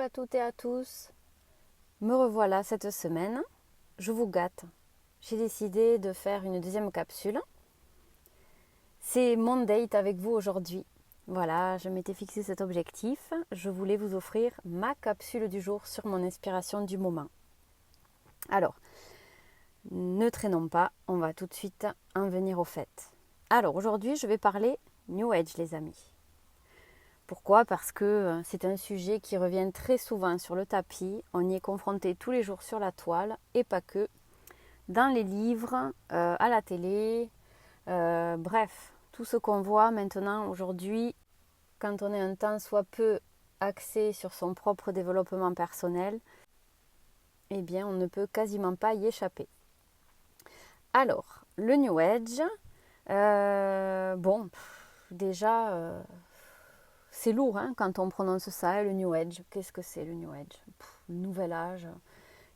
à toutes et à tous, me revoilà cette semaine, je vous gâte. J'ai décidé de faire une deuxième capsule. C'est mon date avec vous aujourd'hui. Voilà, je m'étais fixé cet objectif. Je voulais vous offrir ma capsule du jour sur mon inspiration du moment. Alors, ne traînons pas, on va tout de suite en venir au fait. Alors, aujourd'hui, je vais parler New Age, les amis. Pourquoi ? Parce que c'est un sujet qui revient très souvent sur le tapis. On y est confronté tous les jours sur la toile et pas que. Dans les livres, à la télé, bref, tout ce qu'on voit maintenant aujourd'hui, quand on est un tant soit peu axé sur son propre développement personnel, eh bien on ne peut quasiment pas y échapper. Alors, le New Age, déjà... c'est lourd quand on prononce ça, le New Age. Qu'est-ce que c'est le New Age ? Nouvel âge.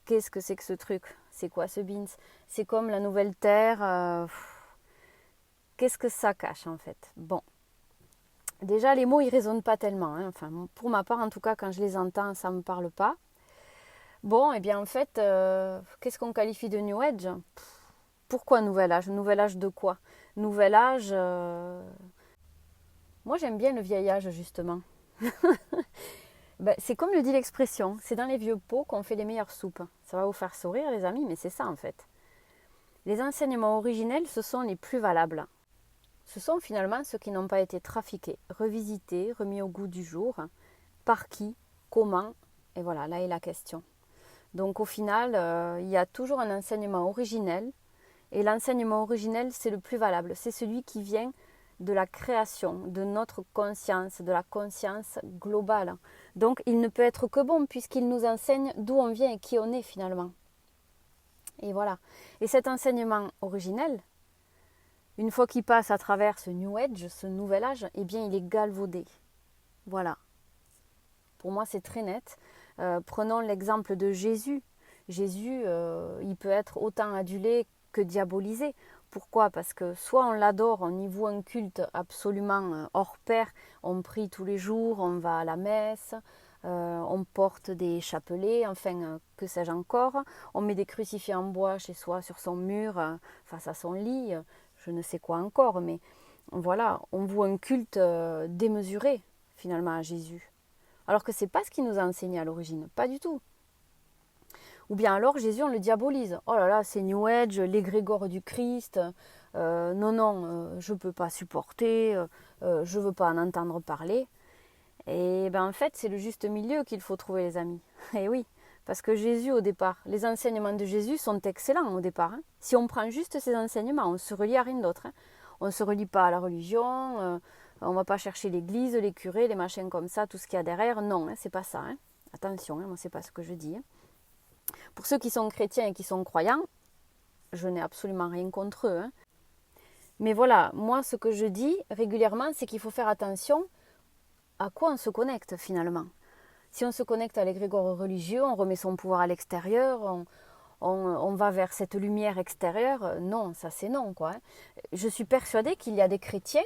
Qu'est-ce que c'est que ce truc ? C'est quoi ce beans ? C'est comme la nouvelle terre. Qu'est-ce que ça cache en fait ? Bon, déjà les mots ils résonnent pas tellement. Enfin, pour ma part en tout cas, quand je les entends, ça me parle pas. Bon, et bien en fait, qu'est-ce qu'on qualifie de New Age ? Pourquoi nouvel âge ? Nouvel âge de quoi ? Nouvel âge... Moi j'aime bien le vieil âge justement. C'est comme le dit l'expression, c'est dans les vieux pots qu'on fait les meilleures soupes. Ça va vous faire sourire les amis, mais c'est ça en fait. Les enseignements originels, ce sont les plus valables. Ce sont finalement ceux qui n'ont pas été trafiqués, revisités, remis au goût du jour. Par qui ? Comment ? Et voilà, là est la question. Donc au final, il y a toujours un enseignement originel. Et l'enseignement originel, c'est le plus valable. C'est celui qui vient de la création, de notre conscience, de la conscience globale. Donc il ne peut être que bon puisqu'il nous enseigne d'où on vient et qui on est finalement. Et voilà. Et cet enseignement originel, une fois qu'il passe à travers ce New Age, ce nouvel âge, eh bien il est galvaudé. Voilà. Pour moi c'est très net. Prenons l'exemple de Jésus. Jésus, il peut être autant adulé que diabolisé. Pourquoi ? Parce que soit on l'adore, on y voue un culte absolument hors pair, on prie tous les jours, on va à la messe, on porte des chapelets, enfin que sais-je encore, on met des crucifix en bois chez soi sur son mur, face à son lit, je ne sais quoi encore, mais voilà, on voue un culte démesuré finalement à Jésus. Alors que c'est pas ce qu'il nous a enseigné à l'origine, pas du tout. Ou bien alors Jésus, on le diabolise. Oh là là, c'est New Age, l'égrégore du Christ. Non, je ne peux pas supporter, je ne veux pas en entendre parler. Et ben en fait, c'est le juste milieu qu'il faut trouver, les amis. Et oui, parce que Jésus, au départ, les enseignements de Jésus sont excellents au départ. Si on prend juste ces enseignements, on ne se relie à rien d'autre. On ne se relie pas à la religion, on ne va pas chercher l'église, les curés, les machins comme ça, tout ce qu'il y a derrière. Non, c'est pas ça. Attention, moi, c'est pas ce que je dis. Pour ceux qui sont chrétiens et qui sont croyants, je n'ai absolument rien contre eux. Mais voilà, moi ce que je dis régulièrement, c'est qu'il faut faire attention à quoi on se connecte finalement. Si on se connecte à l'égrégore religieux, on remet son pouvoir à l'extérieur, on va vers cette lumière extérieure, non, ça c'est non quoi. Je suis persuadée qu'il y a des chrétiens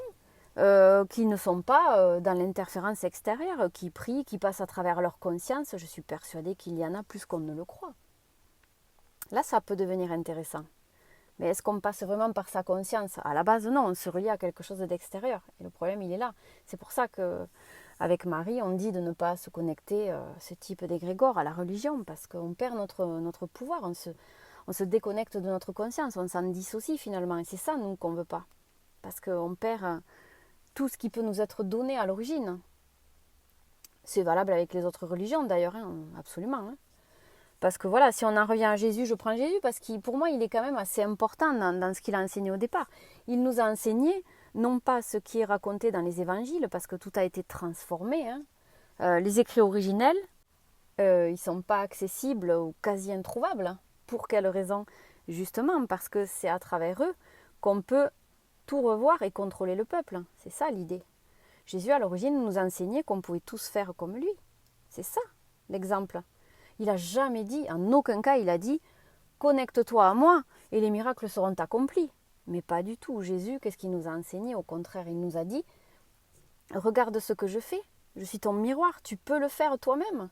qui ne sont pas dans l'interférence extérieure, qui prient, qui passent à travers leur conscience. Je suis persuadée qu'il y en a plus qu'on ne le croit. Là, ça peut devenir intéressant. Mais est-ce qu'on passe vraiment par sa conscience ? À la base, non, on se relie à quelque chose d'extérieur. Et le problème, il est là. C'est pour ça qu'avec Marie, on dit de ne pas se connecter à ce type d'égrégore, à la religion, parce qu'on perd notre pouvoir, on se déconnecte de notre conscience, on s'en dissocie finalement. Et c'est ça, nous, qu'on ne veut pas. Parce qu'on perd tout ce qui peut nous être donné à l'origine. C'est valable avec les autres religions, d'ailleurs, absolument. Parce que voilà, si on en revient à Jésus, je prends Jésus parce que pour moi, il est quand même assez important dans ce qu'il a enseigné au départ. Il nous a enseigné, non pas ce qui est raconté dans les évangiles, parce que tout a été transformé. Les écrits originels, ils ne sont pas accessibles ou quasi introuvables. Pour quelle raison ? Justement, parce que c'est à travers eux qu'on peut tout revoir et contrôler le peuple. C'est ça l'idée. Jésus, à l'origine, nous a enseigné qu'on pouvait tous faire comme lui. C'est ça, l'exemple. Il n'a jamais dit, en aucun cas, il a dit « connecte-toi à moi et les miracles seront accomplis ». Mais pas du tout. Jésus, qu'est-ce qu'il nous a enseigné ? Au contraire, il nous a dit « regarde ce que je fais, je suis ton miroir, tu peux le faire toi-même ».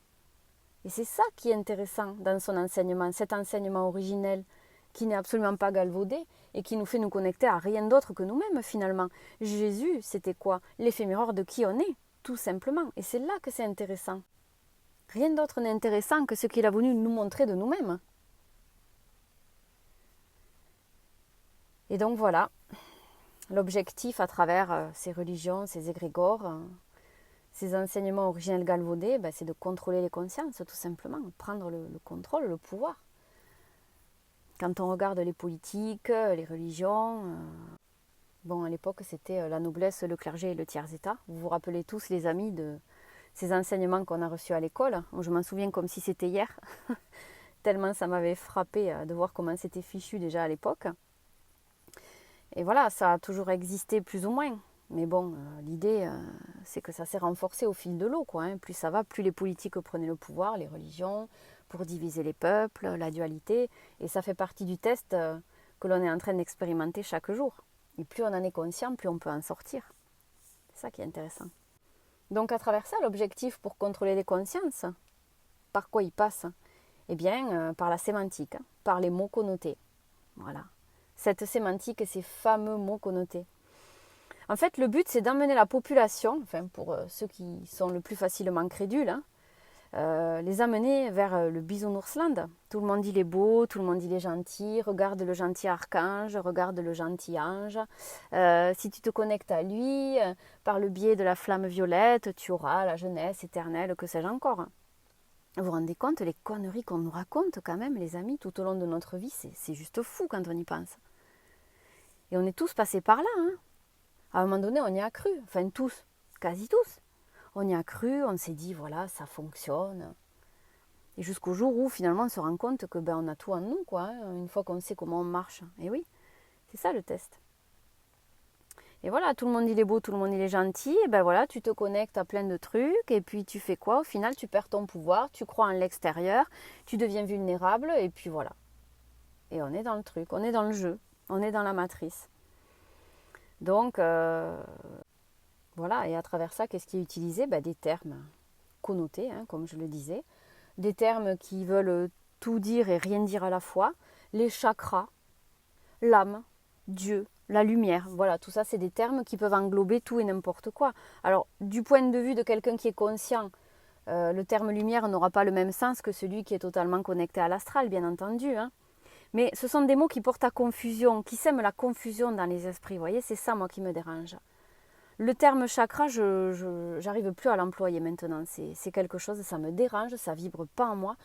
Et c'est ça qui est intéressant dans son enseignement, cet enseignement originel qui n'est absolument pas galvaudé et qui nous fait nous connecter à rien d'autre que nous-mêmes finalement. Jésus, c'était quoi? L'effet miroir de qui on est, tout simplement. Et c'est là que c'est intéressant. Rien d'autre n'est intéressant que ce qu'il a voulu nous montrer de nous-mêmes. Et donc voilà, l'objectif à travers ces religions, ces égrégores, ces enseignements originels galvaudés, c'est de contrôler les consciences, tout simplement, prendre le contrôle, le pouvoir. Quand on regarde les politiques, les religions, à l'époque c'était la noblesse, le clergé et le tiers-état. Vous vous rappelez tous, les amis, de ces enseignements qu'on a reçus à l'école. Je m'en souviens comme si c'était hier, tellement ça m'avait frappé de voir comment c'était fichu déjà à l'époque. Et voilà, ça a toujours existé plus ou moins. Mais bon, l'idée, c'est que ça s'est renforcé au fil de l'eau, quoi. Plus ça va, plus les politiques prenaient le pouvoir, les religions, pour diviser les peuples, la dualité. Et ça fait partie du test que l'on est en train d'expérimenter chaque jour. Et plus on en est conscient, plus on peut en sortir. C'est ça qui est intéressant. Donc à travers ça, l'objectif pour contrôler les consciences, par quoi il passe? Eh bien, par la sémantique, par les mots connotés. Voilà. Cette sémantique et ces fameux mots connotés. En fait, le but, c'est d'emmener la population, pour ceux qui sont le plus facilement crédules, les amener vers le bisounoursland. Tout le monde il est beau, tout le monde il est gentil, regarde le gentil archange, regarde le gentil ange. Si tu te connectes à lui, par le biais de la flamme violette, tu auras la jeunesse éternelle, que sais-je encore. Vous vous rendez compte, les conneries qu'on nous raconte quand même, les amis, tout au long de notre vie, c'est juste fou quand on y pense. Et on est tous passés par là, hein. À un moment donné, on y a cru, tous, quasi tous. On y a cru, on s'est dit, voilà, ça fonctionne. Et jusqu'au jour où, finalement, on se rend compte que on a tout en nous, quoi, une fois qu'on sait comment on marche. Et oui, c'est ça le test. Et voilà, tout le monde il est beau, tout le monde il est gentil, et voilà, tu te connectes à plein de trucs, et puis tu fais quoi? Au final, tu perds ton pouvoir, tu crois en l'extérieur, tu deviens vulnérable, et puis voilà. Et on est dans le truc, on est dans le jeu, on est dans la matrice. Donc, voilà, et à travers ça, qu'est-ce qui est utilisé? Des termes connotés, comme je le disais, des termes qui veulent tout dire et rien dire à la fois, les chakras, l'âme, Dieu, la lumière, voilà, tout ça c'est des termes qui peuvent englober tout et n'importe quoi. Alors, du point de vue de quelqu'un qui est conscient, le terme lumière n'aura pas le même sens que celui qui est totalement connecté à l'astral, bien entendu, Mais ce sont des mots qui portent à confusion, qui sèment la confusion dans les esprits, vous voyez, c'est ça moi qui me dérange. Le terme chakra, je n'arrive plus à l'employer maintenant, c'est quelque chose, ça me dérange, ça vibre pas en moi.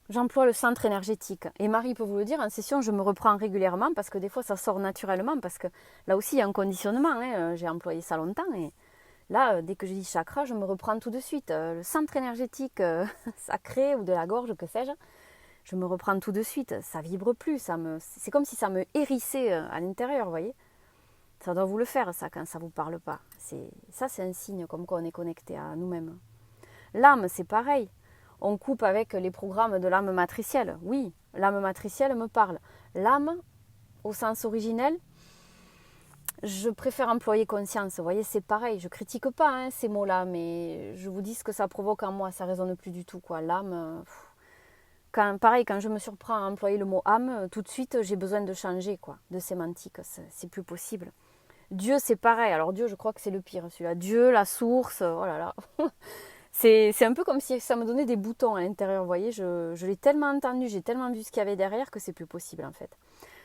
J'emploie le centre énergétique. Et Marie peut vous le dire, en session, je me reprends régulièrement parce que des fois ça sort naturellement, parce que là aussi il y a un conditionnement, j'ai employé ça longtemps. Et là, dès que je dis chakra, je me reprends tout de suite. Le centre énergétique sacré ou de la gorge, que sais-je, je me reprends tout de suite. Ça vibre plus, c'est comme si ça me hérissait à l'intérieur, vous voyez. Ça doit vous le faire, ça, quand ça ne vous parle pas. Ça, c'est un signe comme quoi on est connecté à nous-mêmes. L'âme, c'est pareil. On coupe avec les programmes de l'âme matricielle. Oui, l'âme matricielle me parle. L'âme, au sens originel, je préfère employer conscience. Vous voyez, c'est pareil. Je ne critique pas ces mots-là, mais je vous dis ce que ça provoque en moi. Ça ne résonne plus du tout, quoi. L'âme, pareil, quand je me surprends à employer le mot âme, tout de suite, j'ai besoin de changer, quoi, de sémantique. C'est plus possible. Dieu, c'est pareil. Alors Dieu, je crois que c'est le pire, celui-là. Dieu, la source, oh là là. C'est un peu comme si ça me donnait des boutons à l'intérieur, vous voyez. Je l'ai tellement entendu, j'ai tellement vu ce qu'il y avait derrière que c'est plus possible, en fait.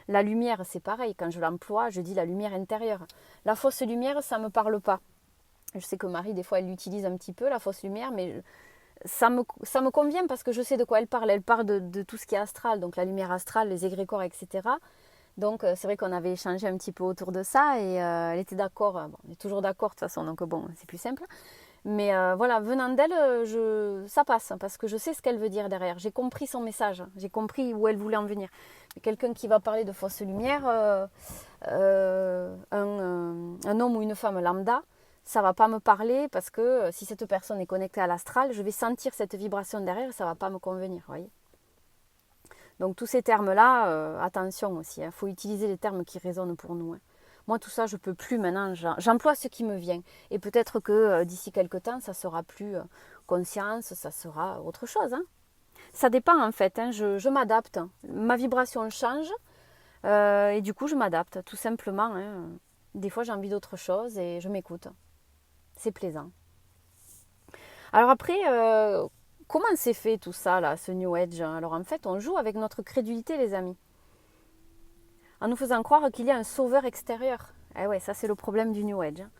La lumière, c'est pareil. Quand je l'emploie, je dis la lumière intérieure. La fausse lumière, ça ne me parle pas. Je sais que Marie, des fois, elle l'utilise un petit peu, la fausse lumière, mais ça me convient parce que je sais de quoi elle parle. Elle parle de tout ce qui est astral, donc la lumière astrale, les égrégores, etc. Donc c'est vrai qu'on avait échangé un petit peu autour de ça et elle était d'accord. On est toujours d'accord de toute façon, donc c'est plus simple. Mais voilà, venant d'elle, ça passe parce que je sais ce qu'elle veut dire derrière. J'ai compris son message, j'ai compris où elle voulait en venir. Mais quelqu'un qui va parler de fausse lumière, un homme ou une femme lambda, ça va pas me parler parce que si cette personne est connectée à l'astral, je vais sentir cette vibration derrière et ça va pas me convenir, voyez. Donc tous ces termes-là, attention aussi, faut utiliser les termes qui résonnent pour nous. Moi, tout ça, je peux plus maintenant. J'emploie ce qui me vient. Et peut-être que d'ici quelques temps, ça sera plus conscience, ça sera autre chose. Hein. Ça dépend en fait. Hein. Je m'adapte. Ma vibration change et du coup, je m'adapte tout simplement. Hein. Des fois, j'ai envie d'autre chose et je m'écoute. C'est plaisant. Alors après, comment c'est fait tout ça, là, ce New Age? Alors en fait, on joue avec notre crédulité, les amis. En nous faisant croire qu'il y a un sauveur extérieur. Eh ouais, ça c'est le problème du New Age. Hein.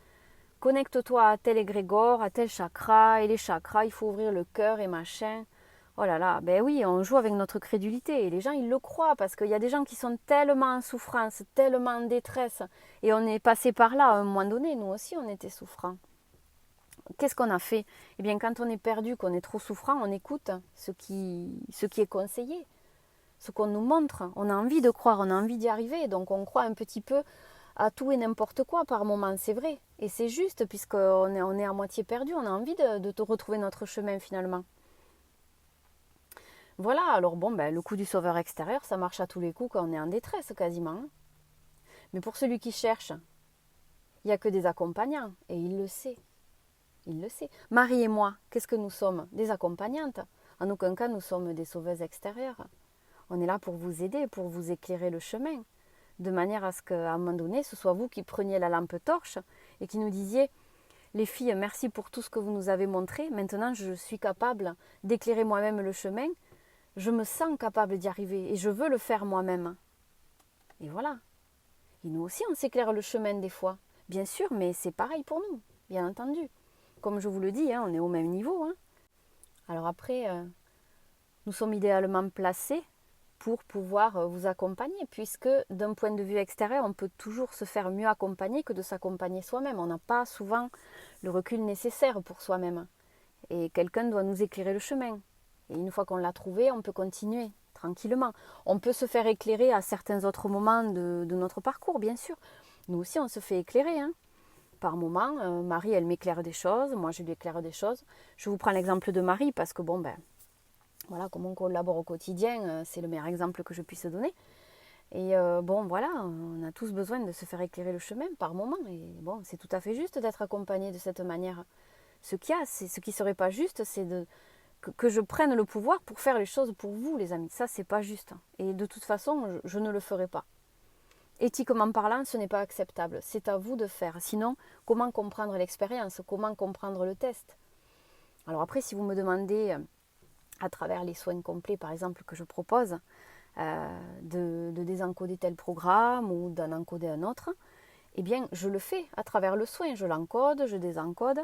Connecte-toi à tel égrégore, à tel chakra, et les chakras, il faut ouvrir le cœur et machin. Oh là là, ben oui, on joue avec notre crédulité. Et les gens, ils le croient, parce qu'il y a des gens qui sont tellement en souffrance, tellement en détresse. Et on est passé par là à un moment donné, nous aussi on était souffrants. Qu'est-ce qu'on a fait? Eh bien, quand on est perdu, qu'on est trop souffrant, on écoute ce qui est conseillé, ce qu'on nous montre. On a envie de croire, on a envie d'y arriver, donc on croit un petit peu à tout et n'importe quoi par moment, c'est vrai. Et c'est juste, puisqu'on est à moitié perdu, on a envie de te retrouver notre chemin finalement. Voilà, alors bon, ben, le coup du sauveur extérieur, ça marche à tous les coups quand on est en détresse quasiment. Mais pour celui qui cherche, il n'y a que des accompagnants, et il le sait. Il le sait. Marie et moi, qu'est-ce que nous sommes? Des accompagnantes. En aucun cas, nous sommes des sauveuses extérieures. On est là pour vous aider, pour vous éclairer le chemin, de manière à ce qu'à un moment donné, ce soit vous qui preniez la lampe torche et qui nous disiez « Les filles, merci pour tout ce que vous nous avez montré. Maintenant, je suis capable d'éclairer moi-même le chemin. Je me sens capable d'y arriver et je veux le faire moi-même. » Et voilà. Et nous aussi, on s'éclaire le chemin des fois. Bien sûr, mais c'est pareil pour nous, bien entendu. Comme je vous le dis, hein, on est au même niveau. Hein. Alors après, nous sommes idéalement placés pour pouvoir vous accompagner, puisque d'un point de vue extérieur, on peut toujours se faire mieux accompagner que de s'accompagner soi-même. On n'a pas souvent le recul nécessaire pour soi-même. Et quelqu'un doit nous éclairer le chemin. Et une fois qu'on l'a trouvé, on peut continuer tranquillement. On peut se faire éclairer à certains autres moments de notre parcours, bien sûr. Nous aussi, on se fait éclairer. Hein. Par moment, Marie, elle m'éclaire des choses, moi je lui éclaire des choses. Je vous prends l'exemple de Marie parce que bon, ben, voilà, comme on collabore au quotidien, c'est le meilleur exemple que je puisse donner. Et bon, voilà, on a tous besoin de se faire éclairer le chemin par moment. Et bon, c'est tout à fait juste d'être accompagné de cette manière. Ce qui serait pas juste, c'est que je prenne le pouvoir pour faire les choses pour vous, les amis. Ça, c'est pas juste. Et de toute façon, je ne le ferai pas. Éthiquement parlant, ce n'est pas acceptable. C'est à vous de faire. Sinon, comment comprendre l'expérience? Comment comprendre le test? Alors après, si vous me demandez, à travers les soins complets, par exemple, que je propose, de désencoder tel programme ou d'en encoder un autre, eh bien, je le fais à travers le soin. Je l'encode, je désencode,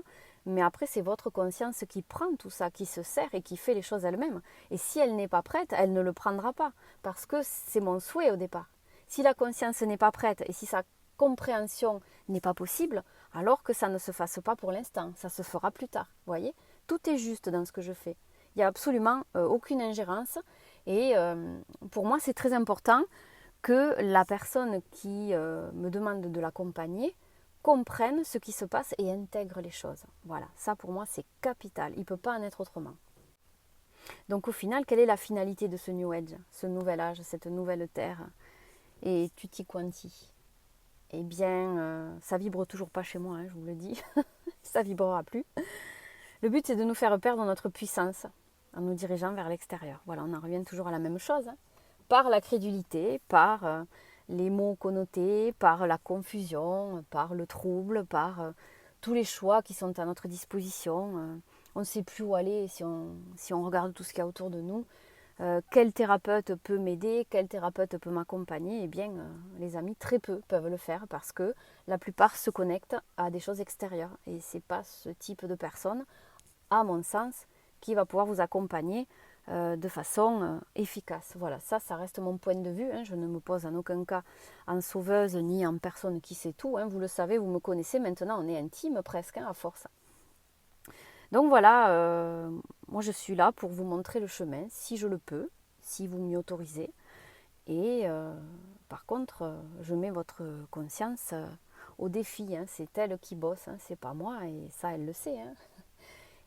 mais après, c'est votre conscience qui prend tout ça, qui se sert et qui fait les choses elle-même. Et si elle n'est pas prête, elle ne le prendra pas, parce que c'est mon souhait au départ. Si la conscience n'est pas prête et si sa compréhension n'est pas possible, alors que ça ne se fasse pas pour l'instant, ça se fera plus tard. Vous voyez, tout est juste dans ce que je fais. Il n'y a absolument aucune ingérence et pour moi c'est très important que la personne qui me demande de l'accompagner comprenne ce qui se passe et intègre les choses. Voilà, ça pour moi c'est capital, il ne peut pas en être autrement. Donc au final, quelle est la finalité de ce New Age, ce nouvel âge, cette nouvelle terre et tutti quanti? Eh bien, ça vibre toujours pas chez moi, hein, je vous le dis. Ça vibrera plus. Le but, c'est de nous faire perdre notre puissance en nous dirigeant vers l'extérieur. Voilà, on en revient toujours à la même chose. Hein. Par la crédulité, par les mots connotés, par la confusion, par le trouble, par tous les choix qui sont à notre disposition. On ne sait plus où aller si on regarde tout ce qu'il y a autour de nous. Quel thérapeute peut m'aider, quel thérapeute peut m'accompagner? Eh bien, les amis, très peu peuvent le faire parce que la plupart se connectent à des choses extérieures. Et ce n'est pas ce type de personne, à mon sens, qui va pouvoir vous accompagner de façon efficace. Voilà, ça reste mon point de vue. Hein. Je ne me pose en aucun cas en sauveuse ni en personne qui sait tout. Hein. Vous le savez, vous me connaissez maintenant, on est intime presque, hein, à force. Donc voilà, moi je suis là pour vous montrer le chemin, si je le peux, si vous m'y autorisez. Et par contre, je mets votre conscience au défi. Hein. C'est elle qui bosse, hein. C'est pas moi, et ça elle le sait. Hein.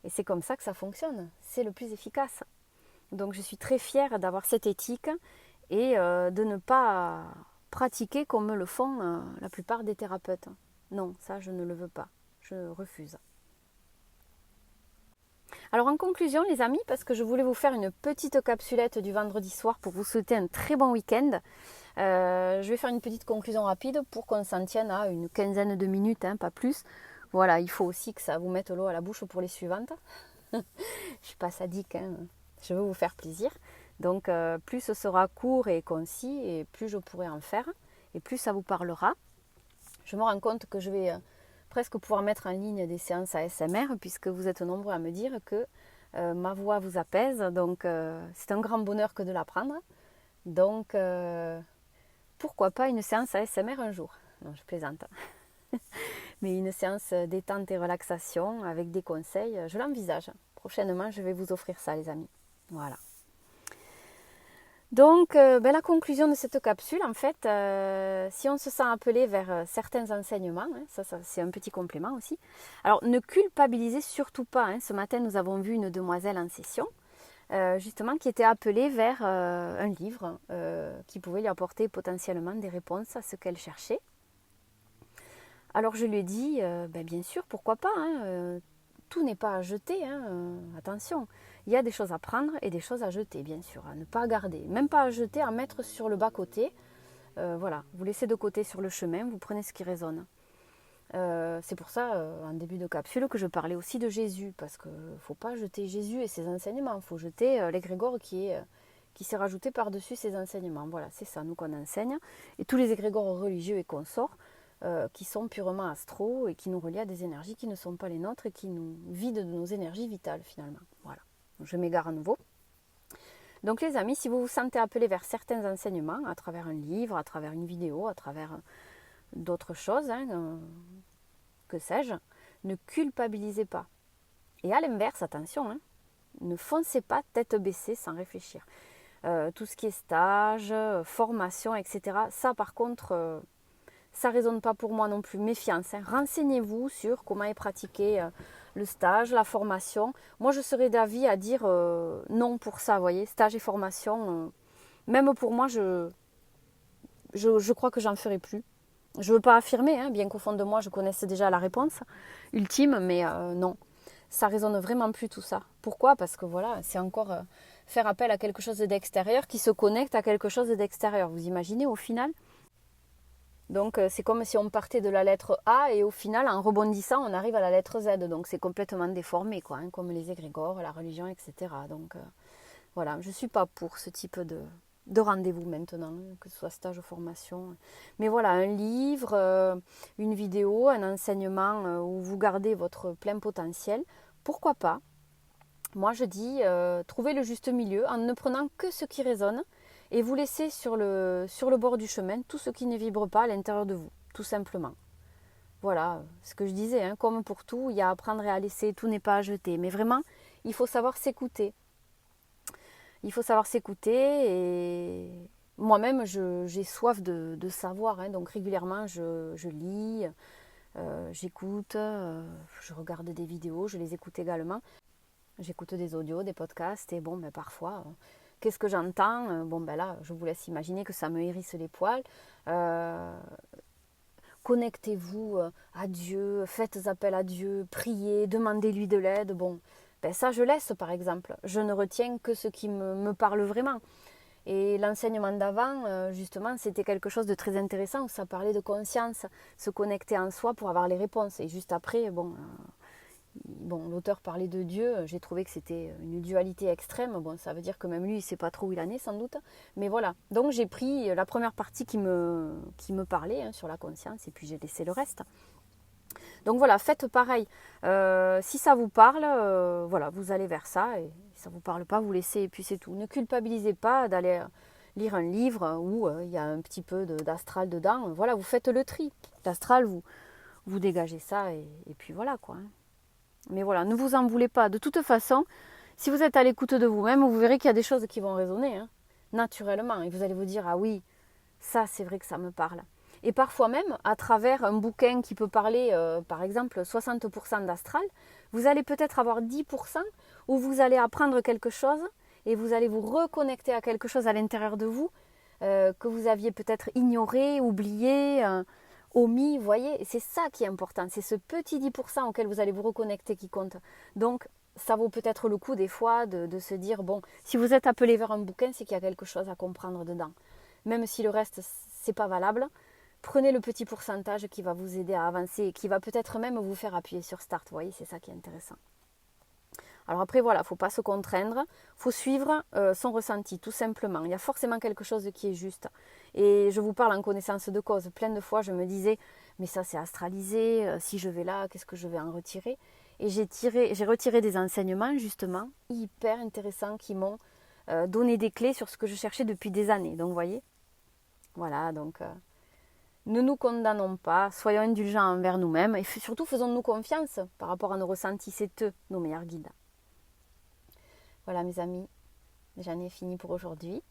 Et c'est comme ça que ça fonctionne, c'est le plus efficace. Donc je suis très fière d'avoir cette éthique et de ne pas pratiquer comme le font la plupart des thérapeutes. Non, ça je ne le veux pas, je refuse. Alors en conclusion les amis, parce que je voulais vous faire une petite capsulette du vendredi soir pour vous souhaiter un très bon week-end, je vais faire une petite conclusion rapide pour qu'on s'en tienne à une quinzaine de minutes, pas plus. Voilà, il faut aussi que ça vous mette l'eau à la bouche pour les suivantes. Je ne suis pas sadique, je veux vous faire plaisir. Donc plus ce sera court et concis et plus je pourrai en faire et plus ça vous parlera. Je me rends compte que je vais presque pouvoir mettre en ligne des séances ASMR puisque vous êtes nombreux à me dire que ma voix vous apaise. Donc c'est un grand bonheur que de l'apprendre. Donc pourquoi pas une séance ASMR un jour? Non, je plaisante. Mais une séance détente et relaxation avec des conseils, je l'envisage. Prochainement, je vais vous offrir ça les amis. Voilà. Donc, la conclusion de cette capsule, en fait, si on se sent appelé vers certains enseignements, ça c'est un petit complément aussi. Alors, ne culpabilisez surtout pas. Ce matin, nous avons vu une demoiselle en session, justement, qui était appelée vers un livre qui pouvait lui apporter potentiellement des réponses à ce qu'elle cherchait. Alors, je lui ai dit, bien sûr, pourquoi pas, tout n'est pas à jeter, attention. Il y a des choses à prendre et des choses à jeter, bien sûr, à ne pas garder. Même pas à jeter, à mettre sur le bas-côté. Voilà, vous laissez de côté sur le chemin, vous prenez ce qui résonne. C'est pour ça, en début de capsule, que je parlais aussi de Jésus, parce qu'il ne faut pas jeter Jésus et ses enseignements, il faut jeter l'égrégore qui s'est rajouté par-dessus ses enseignements. Voilà, c'est ça, nous qu'on enseigne. Et tous les égrégores religieux et consorts, qui sont purement astraux et qui nous relient à des énergies qui ne sont pas les nôtres et qui nous vident de nos énergies vitales, finalement. Voilà. Je m'égare à nouveau. Donc les amis, si vous vous sentez appelé vers certains enseignements, à travers un livre, à travers une vidéo, à travers d'autres choses, que sais-je, ne culpabilisez pas. Et à l'inverse, attention, ne foncez pas tête baissée sans réfléchir. Tout ce qui est stage, formation, etc., ça par contre, ça ne résonne pas pour moi non plus. Méfiance, renseignez-vous sur comment est pratiqué le stage, la formation. Moi, je serais d'avis à dire non pour ça, vous voyez, stage et formation. Même pour moi, je crois que j'en ferai plus. Je ne veux pas affirmer, bien qu'au fond de moi, je connaisse déjà la réponse ultime, mais non. Ça résonne vraiment plus tout ça. Pourquoi? Parce que voilà, c'est encore faire appel à quelque chose d'extérieur qui se connecte à quelque chose d'extérieur. Vous imaginez au final? Donc c'est comme si on partait de la lettre A et au final en rebondissant on arrive à la lettre Z. Donc c'est complètement déformé quoi, comme les égrégores, la religion, etc. Donc voilà, je ne suis pas pour ce type de rendez-vous maintenant, que ce soit stage ou formation. Mais voilà, un livre, une vidéo, un enseignement où vous gardez votre plein potentiel, pourquoi pas? Moi je dis, trouvez le juste milieu en ne prenant que ce qui résonne et vous laissez sur le bord du chemin tout ce qui ne vibre pas à l'intérieur de vous, tout simplement. Voilà, ce que je disais, comme pour tout, il y a à prendre et à laisser, tout n'est pas à jeter. Mais vraiment, il faut savoir s'écouter. Il faut savoir s'écouter et moi-même, j'ai soif de savoir. Donc régulièrement, je lis, j'écoute, je regarde des vidéos, je les écoute également. J'écoute des audios, des podcasts et parfois... Qu'est-ce que j'entends? Là, je vous laisse imaginer que ça me hérisse les poils. Connectez-vous à Dieu, faites appel à Dieu, priez, demandez-lui de l'aide. Ça je laisse par exemple. Je ne retiens que ce qui me parle vraiment. Et l'enseignement d'avant, justement, c'était quelque chose de très intéressant où ça parlait de conscience, se connecter en soi pour avoir les réponses. Et juste après, l'auteur parlait de Dieu, j'ai trouvé que c'était une dualité extrême. Ça veut dire que même lui, il ne sait pas trop où il en est, sans doute. Mais voilà. Donc, j'ai pris la première partie qui me parlait sur la conscience et puis j'ai laissé le reste. Donc voilà, faites pareil. Si ça vous parle, vous allez vers ça. Et si ça ne vous parle pas, vous laissez et puis c'est tout. Ne culpabilisez pas d'aller lire un livre où il y a un petit peu d'astral dedans. Voilà, vous faites le tri. L'astral, vous dégagez ça et puis voilà quoi. Mais voilà, ne vous en voulez pas. De toute façon, si vous êtes à l'écoute de vous-même, vous verrez qu'il y a des choses qui vont résonner, naturellement. Et vous allez vous dire, ah oui, ça c'est vrai que ça me parle. Et parfois même, à travers un bouquin qui peut parler, par exemple, 60% d'astral, vous allez peut-être avoir 10% où vous allez apprendre quelque chose et vous allez vous reconnecter à quelque chose à l'intérieur de vous que vous aviez peut-être ignoré, oublié, omis, vous voyez, c'est ça qui est important, c'est ce petit 10% auquel vous allez vous reconnecter qui compte. Donc, ça vaut peut-être le coup des fois de se dire, bon, si vous êtes appelé vers un bouquin, c'est qu'il y a quelque chose à comprendre dedans. Même si le reste, c'est pas valable, prenez le petit pourcentage qui va vous aider à avancer et qui va peut-être même vous faire appuyer sur Start, vous voyez, c'est ça qui est intéressant. Alors après, voilà, il ne faut pas se contraindre, il faut suivre son ressenti, tout simplement. Il y a forcément quelque chose qui est juste. Et je vous parle en connaissance de cause. Plein de fois, je me disais, mais ça c'est astralisé, si je vais là, qu'est-ce que je vais en retirer? Et j'ai retiré des enseignements, justement, hyper intéressants, qui m'ont donné des clés sur ce que je cherchais depuis des années. Donc, vous voyez, voilà, donc ne nous condamnons pas, soyons indulgents envers nous-mêmes et surtout faisons-nous confiance par rapport à nos ressentis, c'est eux, nos meilleurs guides. Voilà mes amis, j'en ai fini pour aujourd'hui.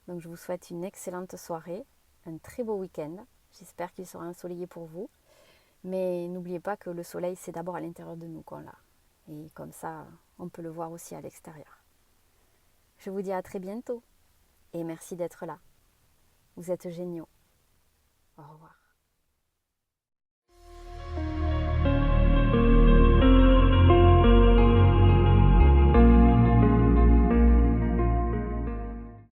Donc je vous souhaite une excellente soirée, un très beau week-end. J'espère qu'il sera ensoleillé pour vous. Mais n'oubliez pas que le soleil, c'est d'abord à l'intérieur de nous qu'on l'a. Et comme ça, on peut le voir aussi à l'extérieur. Je vous dis à très bientôt et merci d'être là. Vous êtes géniaux. Au revoir.